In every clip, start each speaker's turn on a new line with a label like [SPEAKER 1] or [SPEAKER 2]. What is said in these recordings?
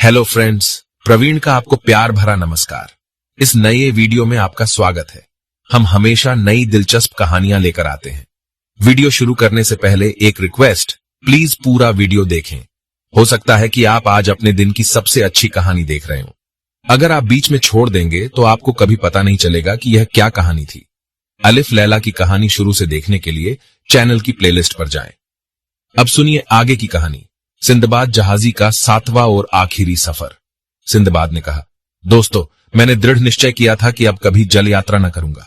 [SPEAKER 1] Hello friends, Praveen का आपको प्यार भरा नमस्कार। इस नए वीडियो में आपका स्वागत है। हम हमेशा नई दिलचस्प कहानियां लेकर आते हैं। वीडियो शुरू करने से पहले एक रिक्वेस्ट, प्लीज पूरा वीडियो देखें। हो सकता है कि आप आज अपने दिन की सबसे अच्छी कहानी देख रहे हो। अगर आप बीच में छोड़ देंगे तो आपको कभी पता नहीं चलेगा कि यह क्या कहानी थी। अलिफ लैला की कहानी शुरू से देखने के लिए चैनल की प्लेलिस्ट पर जाएं। अब सुनिए आगे की कहानी, सिंदबाद जहाजी का 7वां और आखिरी सफर। सिंदबाद ने कहा, दोस्तों, मैंने दृढ़ निश्चय किया था कि अब कभी जल यात्रा न करूंगा।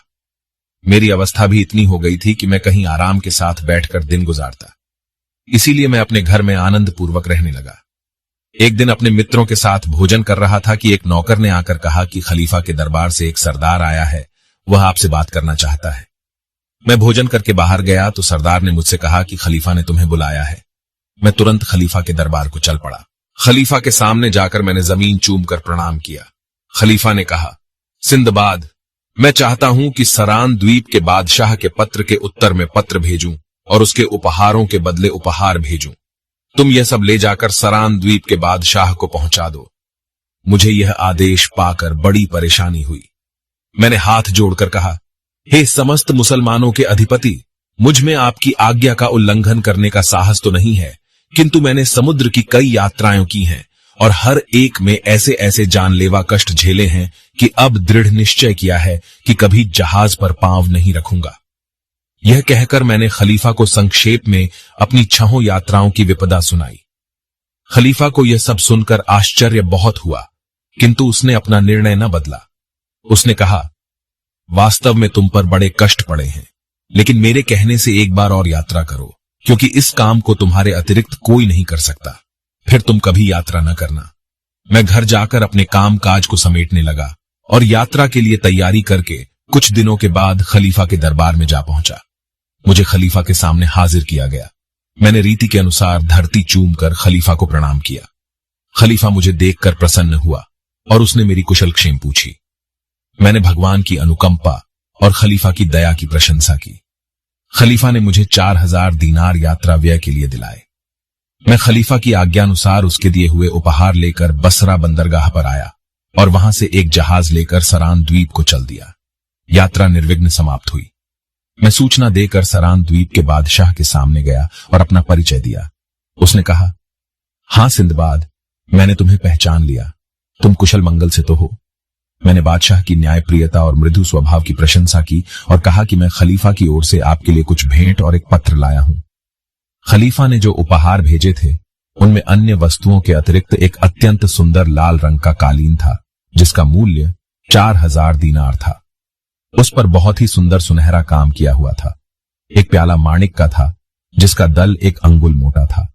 [SPEAKER 1] मेरी अवस्था भी इतनी हो गई थी कि मैं कहीं आराम के साथ बैठकर दिन गुजारता। इसीलिए मैं अपने घर में आनंद पूर्वक रहने लगा। एक दिन अपने मित्रों के साथ भोजन कर रहा था कि एक नौकर ने आकर कहा कि खलीफा के दरबार से एक सरदार आया है, वह आपसे बात करना चाहता है। मैं भोजन करके बाहर गया तो सरदार ने मुझसे कहा कि खलीफा ने तुम्हें बुलाया है। मैं तुरंत खलीफा के दरबार को चल पड़ा। खलीफा के सामने जाकर मैंने जमीन चूमकर प्रणाम किया। खलीफा ने कहा, सिंदबाद, मैं चाहता हूं कि सरान द्वीप के बादशाह के पत्र के उत्तर में पत्र भेजूं और उसके उपहारों के बदले उपहार भेजूं। तुम यह सब ले जाकर सरान द्वीप के बादशाह को पहुंचा दो। मुझे यह आदेश पाकर बड़ी परेशानी हुई। मैंने हाथ जोड़कर कहा, हे समस्त मुसलमानों के अधिपति, मुझ में आपकी आज्ञा का उल्लंघन करने का साहस तो नहीं है, किंतु मैंने समुद्र की कई यात्राएं की हैं और हर एक में ऐसे ऐसे जानलेवा कष्ट झेले हैं कि अब दृढ़ निश्चय किया है कि कभी जहाज पर पांव नहीं रखूंगा। यह कहकर मैंने खलीफा को संक्षेप में अपनी 6 यात्राओं की विपदा सुनाई। खलीफा को यह सब सुनकर आश्चर्य बहुत हुआ, किंतु उसने अपना निर्णय न बदला। उसने कहा, वास्तव में तुम पर बड़े कष्ट पड़े हैं, लेकिन मेरे कहने से एक बार और यात्रा करो, क्योंकि इस काम को तुम्हारे अतिरिक्त कोई नहीं कर सकता। फिर तुम कभी यात्रा न करना। मैं घर जाकर अपने काम काज को समेटने लगा और यात्रा के लिए तैयारी करके कुछ दिनों के बाद खलीफा के दरबार में जा पहुंचा। मुझे खलीफा के सामने हाजिर किया गया। मैंने रीति के अनुसार धरती चूमकर खलीफा को प्रणाम किया। खलीफा मुझे देखकर प्रसन्न हुआ और उसने मेरी कुशलक्षेम पूछी। मैंने भगवान की अनुकंपा और खलीफा की दया की प्रशंसा की। खलीफा ने मुझे 4000 दीनार यात्रा व्यय के लिए दिलाए। मैं खलीफा की आज्ञानुसार उसके दिए हुए उपहार लेकर बसरा बंदरगाह पर आया और वहां से एक जहाज लेकर सरान द्वीप को चल दिया। यात्रा निर्विघ्न समाप्त हुई। मैं सूचना देकर सरान द्वीप के बादशाह के सामने गया और अपना परिचय दिया। उसने कहा, हां सिंदबाद, मैंने तुम्हें पहचान लिया। तुम कुशल मंगल से तो हो। मैंने बादशाह की न्यायप्रियता और मृदु स्वभाव की प्रशंसा की और कहा कि मैं खलीफा की ओर से आपके लिए कुछ भेंट और एक पत्र लाया हूं। खलीफा ने जो उपहार भेजे थे उनमें अन्य वस्तुओं के अतिरिक्त एक अत्यंत सुंदर लाल रंग का कालीन था, जिसका मूल्य 4000 दीनार था। उस पर बहुत ही सुंदर सुनहरा काम किया हुआ था। एक प्याला माणिक का था, जिसका दल 1 अंगुल मोटा था।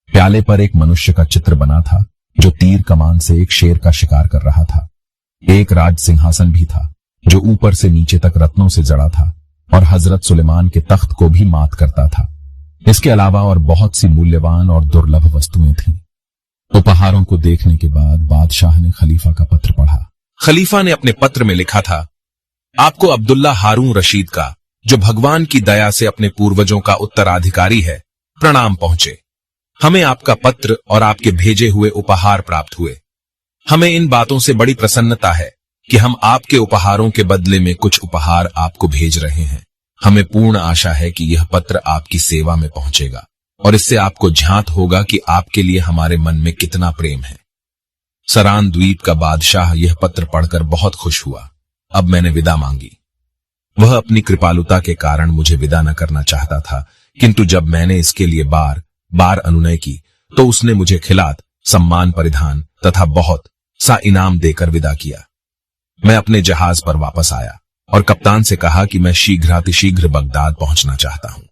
[SPEAKER 1] प्याले पर एक मनुष्य का चित्र बना था, जो तीर कमान से एक शेर का शिकार कर रहा था। एक राज सिंहासन भी था, जो ऊपर से नीचे तक रत्नों से जड़ा था और हजरत सुलेमान के तख्त को भी मात करता था। इसके अलावा और बहुत सी मूल्यवान और दुर्लभ वस्तुएं थीं। उपहारों को देखने के बाद बादशाह ने खलीफा का पत्र पढ़ा। खलीफा ने अपने पत्र में लिखा था, आपको अब्दुल्ला हारून रशीद का, जो भगवान की दया से अपने पूर्वजों का उत्तराधिकारी है, प्रणाम पहुंचे। हमें आपका पत्र और आपके भेजे हुए उपहार प्राप्त हुए। हमें इन बातों से बड़ी प्रसन्नता है कि हम आपके उपहारों के बदले में कुछ उपहार आपको भेज रहे हैं। हमें पूर्ण आशा है कि यह पत्र आपकी सेवा में पहुंचेगा और इससे आपको झांत होगा कि आपके लिए हमारे मन में कितना प्रेम है। सरान द्वीप का बादशाह यह पत्र पढ़कर बहुत खुश हुआ। अब मैंने विदा मांगी। वह अपनी कृपालुता के कारण मुझे विदा न करना चाहता था, किंतु जब मैंने इसके लिए बार बार अनुनय की तो उसने मुझे खिलात, सम्मान परिधान तथा बहुत सा इनाम देकर विदा किया। मैं अपने जहाज पर वापस आया और कप्तान से कहा कि मैं शीघ्रातिशीघ्र बगदाद पहुंचना चाहता हूं।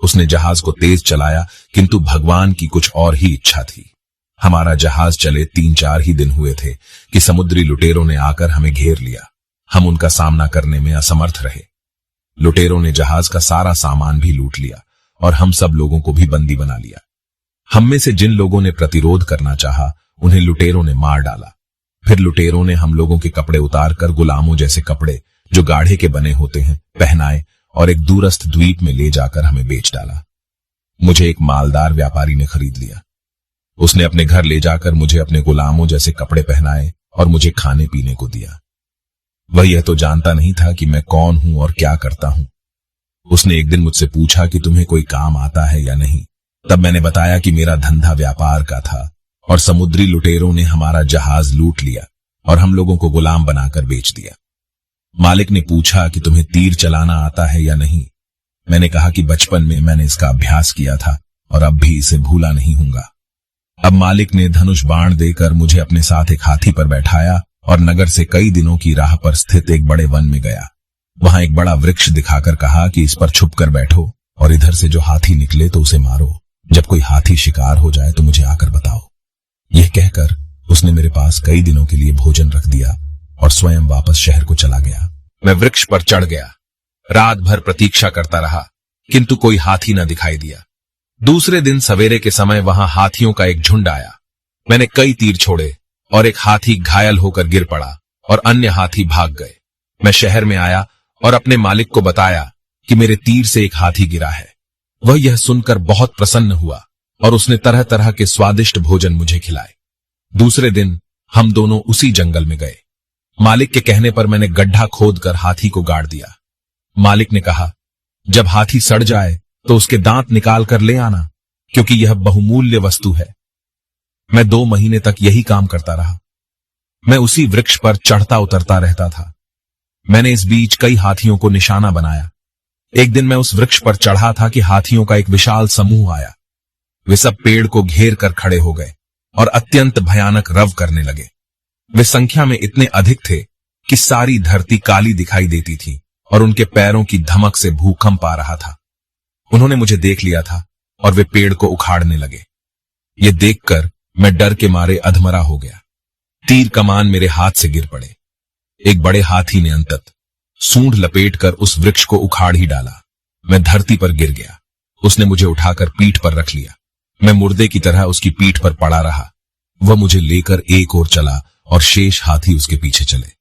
[SPEAKER 1] उसने जहाज को तेज चलाया, किंतु भगवान की कुछ और ही इच्छा थी। हमारा जहाज चले 3-4 ही दिन हुए थे कि समुद्री लुटेरों ने आकर हमें घेर लिया। हम उनका सामना करने में असमर्थ रहे। लुटेरों ने जहाज का सारा सामान भी लूट लिया और हम सब लोगों को भी बंदी बना लिया। हम में से जिन लोगों ने प्रतिरोध करना चाहा, उन्हें लुटेरों ने मार डाला। फिर लुटेरों ने हम लोगों के कपड़े उतारकर गुलामों जैसे कपड़े, जो गाढ़े के बने होते हैं, पहनाए और एक दूरस्थ द्वीप में ले जाकर हमें बेच डाला। मुझे एक मालदार व्यापारी ने खरीद लिया। उसने अपने घर ले जाकर मुझे अपने गुलामों जैसे कपड़े पहनाए और मुझे खाने पीने को दिया। वह यह तो जानता नहीं था कि मैं कौन हूं और क्या करता हूं। उसने एक दिन मुझसे पूछा कि तुम्हें कोई काम आता है या नहीं। तब मैंने बताया कि मेरा धंधा व्यापार का था और समुद्री लुटेरों ने हमारा जहाज लूट लिया और हम लोगों को गुलाम बनाकर बेच दिया। मालिक ने पूछा कि तुम्हें तीर चलाना आता है या नहीं। मैंने कहा कि बचपन में मैंने इसका अभ्यास किया था और अब भी इसे भूला नहीं हूंगा। अब मालिक ने धनुष बाण देकर मुझे अपने साथ एक हाथी पर बैठाया और नगर से कई दिनों की राह पर स्थित एक बड़े वन में गया। वहां एक बड़ा वृक्ष दिखाकर कहा कि इस पर छुप कर बैठो और इधर से जो हाथी निकले तो उसे मारो। जब कोई हाथी शिकार हो जाए तो मुझे आकर बताओ। यह कहकर उसने मेरे पास कई दिनों के लिए भोजन रख दिया और स्वयं वापस शहर को चला गया। मैं वृक्ष पर चढ़ गया। रात भर प्रतीक्षा करता रहा, किंतु कोई हाथी न दिखाई दिया। दूसरे दिन सवेरे के समय वहां हाथियों का एक झुंड आया। मैंने कई तीर छोड़े और एक हाथी घायल होकर गिर पड़ा और अन्य हाथी भाग गए। मैं शहर में आया और अपने मालिक को बताया कि मेरे तीर से एक हाथी गिरा है। वह यह सुनकर बहुत प्रसन्न हुआ और उसने तरह तरह के स्वादिष्ट भोजन मुझे खिलाए। दूसरे दिन हम दोनों उसी जंगल में गए। मालिक के कहने पर मैंने गड्ढा खोदकर हाथी को गाड़ दिया। मालिक ने कहा, जब हाथी सड़ जाए तो उसके दांत निकाल कर ले आना, क्योंकि यह बहुमूल्य वस्तु है। मैं 2 महीने तक यही काम करता रहा। मैं उसी वृक्ष पर चढ़ता उतरता रहता था। मैंने इस बीच कई हाथियों को निशाना बनाया। एक दिन मैं उस वृक्ष पर चढ़ा था कि हाथियों का एक विशाल समूह आया। वे सब पेड़ को घेर कर खड़े हो गए और अत्यंत भयानक रव करने लगे। वे संख्या में इतने अधिक थे कि सारी धरती काली दिखाई देती थी और उनके पैरों की धमक से भूकंप आ रहा था। उन्होंने मुझे देख लिया था और वे पेड़ को उखाड़ने लगे। ये देखकर मैं डर के मारे अधमरा हो गया। तीर कमान मेरे हाथ से गिर पड़े। एक बड़े हाथी ने अंतत सूंड लपेटकर उस वृक्ष को उखाड़ ही डाला। मैं धरती पर गिर गया। उसने मुझे उठाकर पीठ पर रख लिया। मैं मुर्दे की तरह उसकी पीठ पर पड़ा रहा। वह मुझे लेकर एक ओर चला और शेष हाथी उसके पीछे चले।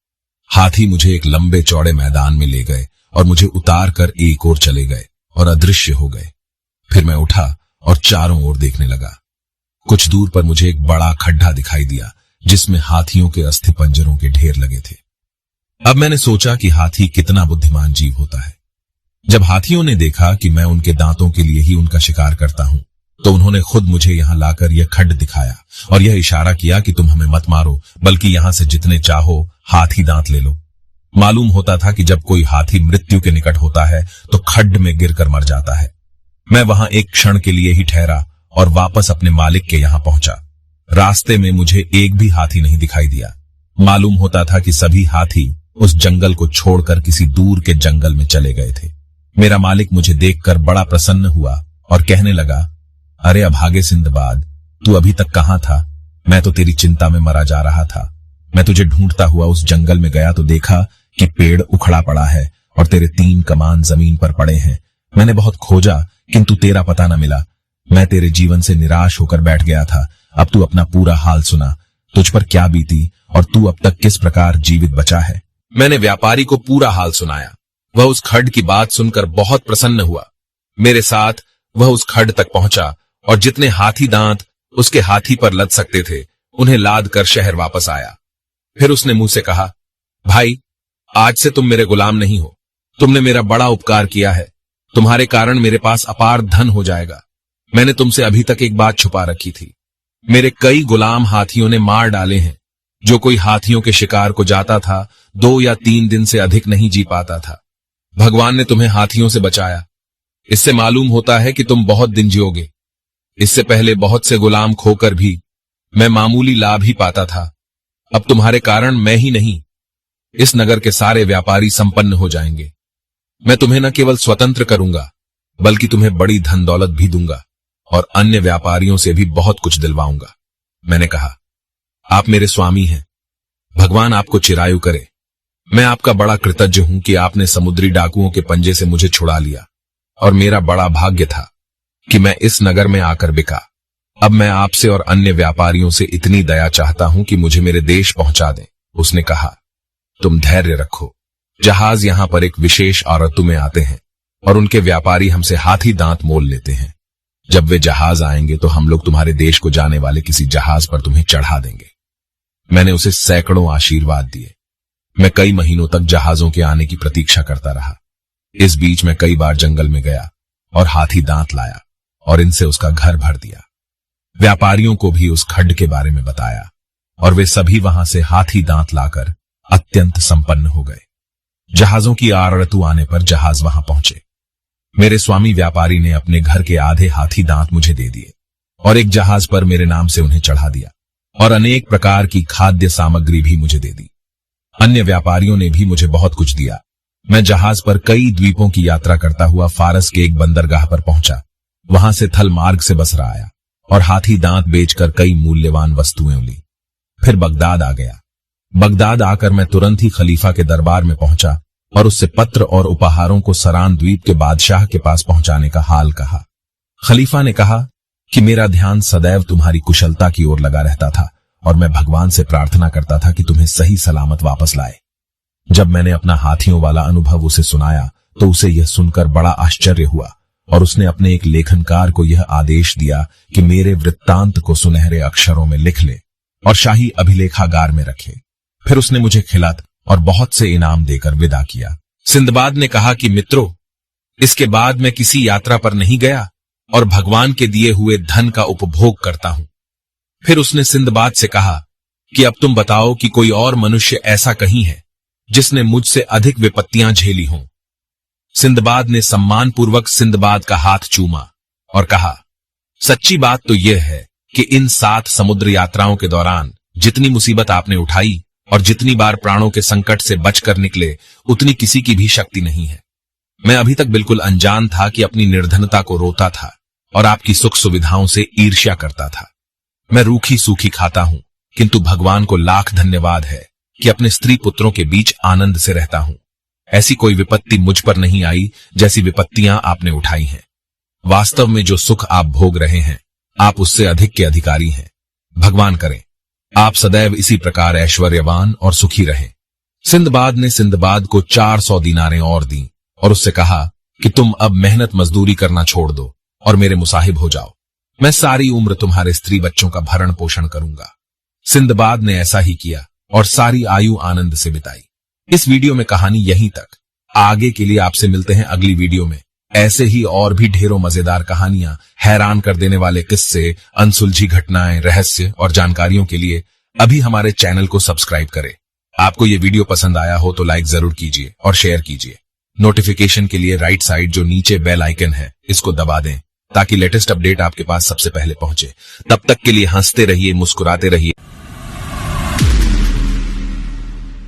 [SPEAKER 1] हाथी मुझे एक लंबे चौड़े मैदान में ले गए और मुझे उतार कर एक ओर चले गए और अदृश्य हो गए। फिर मैं उठा और चारों ओर देखने लगा। कुछ दूर पर मुझे एक बड़ा खड्डा दिखाई दिया जिसमें हाथियों के अस्थि पंजरों के ढेर लगे थे। अब मैंने सोचा कि हाथी कितना बुद्धिमान जीव होता है। जब हाथियों ने देखा कि मैं उनके दांतों के लिए ही उनका शिकार करता हूं, तो उन्होंने खुद मुझे यहां लाकर यह खड्ड दिखाया और यह इशारा किया कि तुम हमें मत मारो, बल्कि यहां से जितने चाहो हाथी दांत ले लो। मालूम होता था कि जब कोई हाथी मृत्यु के निकट होता है तो खड्ड में गिरकर मर जाता है। मैं वहां एक क्षण के लिए ही ठहरा और वापस अपने मालिक के यहां पहुंचा। रास्ते में मुझे एक भी हाथी नहीं दिखाई दिया। मालूम होता था कि सभी हाथी उस जंगल को छोड़कर किसी दूर के जंगल में चले गए थे। मेरा मालिक मुझे देखकर बड़ा प्रसन्न हुआ और कहने लगा, अरे अभागे सिंदबाद, तू अभी तक कहां था? मैं तो तेरी चिंता में मरा जा रहा था। मैं तुझे ढूंढता हुआ उस जंगल में गया तो देखा कि पेड़ उखड़ा पड़ा है और तेरे 3 कमान जमीन पर पड़े हैं। मैंने बहुत खोजा किंतु तेरा पता न मिला। मैं तेरे जीवन से निराश होकर बैठ गया था। अब तू अपना पूरा हाल सुना। तुझ पर क्या बीती और तू अब तक किस प्रकार जीवित बचा है? मैंने व्यापारी को पूरा हाल सुनाया। वह उस खड्ड की बात सुनकर बहुत प्रसन्न हुआ। मेरे साथ वह उस खड्ड तक पहुंचा और जितने हाथी दांत उसके हाथी पर लद सकते थे उन्हें लाद कर शहर वापस आया। फिर उसने मुंह से कहा, भाई, आज से तुम मेरे गुलाम नहीं हो। तुमने मेरा बड़ा उपकार किया है। तुम्हारे कारण मेरे पास अपार धन हो जाएगा। मैंने तुमसे अभी तक एक बात छुपा रखी थी। मेरे कई गुलाम हाथियों ने मार डाले हैं। जो कोई हाथियों के शिकार को जाता था 2 या 3 दिन से अधिक नहीं जी पाता था। भगवान ने तुम्हें हाथियों से बचाया। इससे मालूम होता है कि तुम बहुत दिन जियोगे। इससे पहले बहुत से गुलाम खोकर भी मैं मामूली लाभ ही पाता था। अब तुम्हारे कारण मैं ही नहीं, इस नगर के सारे व्यापारी संपन्न हो जाएंगे। मैं तुम्हें न केवल स्वतंत्र करूंगा, बल्कि तुम्हें बड़ी धन दौलत भी दूंगा और अन्य व्यापारियों से भी बहुत कुछ दिलवाऊंगा। मैंने कहा, आप मेरे स्वामी हैं। भगवान आपको चिरायु करे। मैं आपका बड़ा कृतज्ञ हूं कि आपने समुद्री डाकुओं के पंजे से मुझे छुड़ा लिया और मेरा बड़ा भाग्य था कि मैं इस नगर में आकर बिका। अब मैं आपसे और अन्य व्यापारियों से इतनी दया चाहता हूं कि मुझे मेरे देश पहुंचा दें। उसने कहा, तुम धैर्य रखो। जहाज यहां पर एक विशेष ऋतु में आते हैं और उनके व्यापारी हमसे हाथी दांत मोल लेते हैं। जब वे जहाज आएंगे तो हम लोग तुम्हारे देश को जाने वाले किसी जहाज पर तुम्हें चढ़ा देंगे। मैंने उसे सैकड़ों आशीर्वाद दिए। मैं कई महीनों तक जहाजों के आने की प्रतीक्षा करता रहा। इस बीच मैं कई बार जंगल में गया और हाथी दांत लाया और इनसे उसका घर भर दिया। व्यापारियों को भी उस खड्ड के बारे में बताया और वे सभी वहां से हाथी दांत लाकर अत्यंत संपन्न हो गए। जहाजों की आड़ ऋतु आने पर जहाज वहां पहुंचे। मेरे स्वामी व्यापारी ने अपने घर के आधे हाथी दांत मुझे दे दिए और एक जहाज पर मेरे नाम से उन्हें चढ़ा दिया और अनेक प्रकार की खाद्य सामग्री भी मुझे दे दी। अन्य व्यापारियों ने भी मुझे बहुत कुछ दिया। मैं जहाज पर कई द्वीपों की यात्रा करता हुआ फारस के एक बंदरगाह पर पहुंचा। वहां से थल मार्ग से बसरा आया और हाथी दांत बेचकर कई मूल्यवान वस्तुएं ली। फिर बगदाद आ गया। बगदाद आकर मैं तुरंत ही खलीफा के दरबार में पहुंचा और उससे पत्र और उपहारों को सरान द्वीप के बादशाह के पास पहुंचाने का हाल कहा। खलीफा ने कहा कि मेरा ध्यान सदैव तुम्हारी कुशलता की ओर लगा रहता था और मैं भगवान से प्रार्थना करता था कि तुम्हें सही सलामत वापस लाए। जब मैंने अपना हाथियों वाला अनुभव उसे सुनाया तो उसे यह सुनकर बड़ा आश्चर्य हुआ और उसने अपने एक लेखनकार को यह आदेश दिया कि मेरे वृत्तांत को सुनहरे अक्षरों में लिख ले और शाही अभिलेखागार में रखे। फिर उसने मुझे खिलात और बहुत से इनाम देकर विदा किया। सिंदबाद ने कहा कि मित्रों, इसके बाद मैं किसी यात्रा पर नहीं गया और भगवान के दिए हुए धन का उपभोग करता हूं। फिर उसने सिंदबाद से कहा कि अब तुम बताओ कि कोई और मनुष्य ऐसा कहीं है जिसने मुझसे अधिक विपत्तियां झेली हों। सिंदबाद ने सम्मानपूर्वक सिंदबाद का हाथ चूमा और कहा, सच्ची बात तो यह है कि इन 7 समुद्र यात्राओं के दौरान जितनी मुसीबत आपने उठाई और जितनी बार प्राणों के संकट से बचकर निकले, उतनी किसी की भी शक्ति नहीं है। मैं अभी तक बिल्कुल अनजान था कि अपनी निर्धनता को रोता था और आपकी सुख सुविधाओं से ईर्ष्या करता था। मैं रूखी सूखी खाता हूं, किंतु भगवान को लाख धन्यवाद है कि अपने स्त्री पुत्रों के बीच आनंद से रहता हूं। ऐसी कोई विपत्ति मुझ पर नहीं आई जैसी विपत्तियां आपने उठाई हैं। वास्तव में जो सुख आप भोग रहे हैं, आप उससे अधिक के अधिकारी हैं। भगवान करें आप सदैव इसी प्रकार ऐश्वर्यवान और सुखी रहें। सिंदबाद ने सिंदबाद को 400 दीनारें और दी और उससे कहा कि तुम अब मेहनत मजदूरी करना छोड़ दो और मेरे मुसाहिब हो जाओ। मैं सारी उम्र तुम्हारे स्त्री बच्चों का भरण पोषण करूंगा। सिंदबाद ने ऐसा ही किया और सारी आयु आनंद से बिताई। इस वीडियो में कहानी यहीं तक। आगे के लिए आपसे मिलते हैं अगली वीडियो में। ऐसे ही और भी ढेरों मजेदार कहानियां, हैरान कर देने वाले किस्से, अनसुलझी घटनाएं, रहस्य और जानकारियों के लिए अभी हमारे चैनल को सब्सक्राइब करें। आपको ये वीडियो पसंद आया हो तो लाइक जरूर कीजिए और शेयर कीजिए। नोटिफिकेशन के लिए राइट साइड जो नीचे बेल आइकन है, इसको दबा दें ताकि लेटेस्ट अपडेट आपके पास सबसे पहले पहुंचे। तब तक के लिए हंसते रहिए, मुस्कुराते रहिए।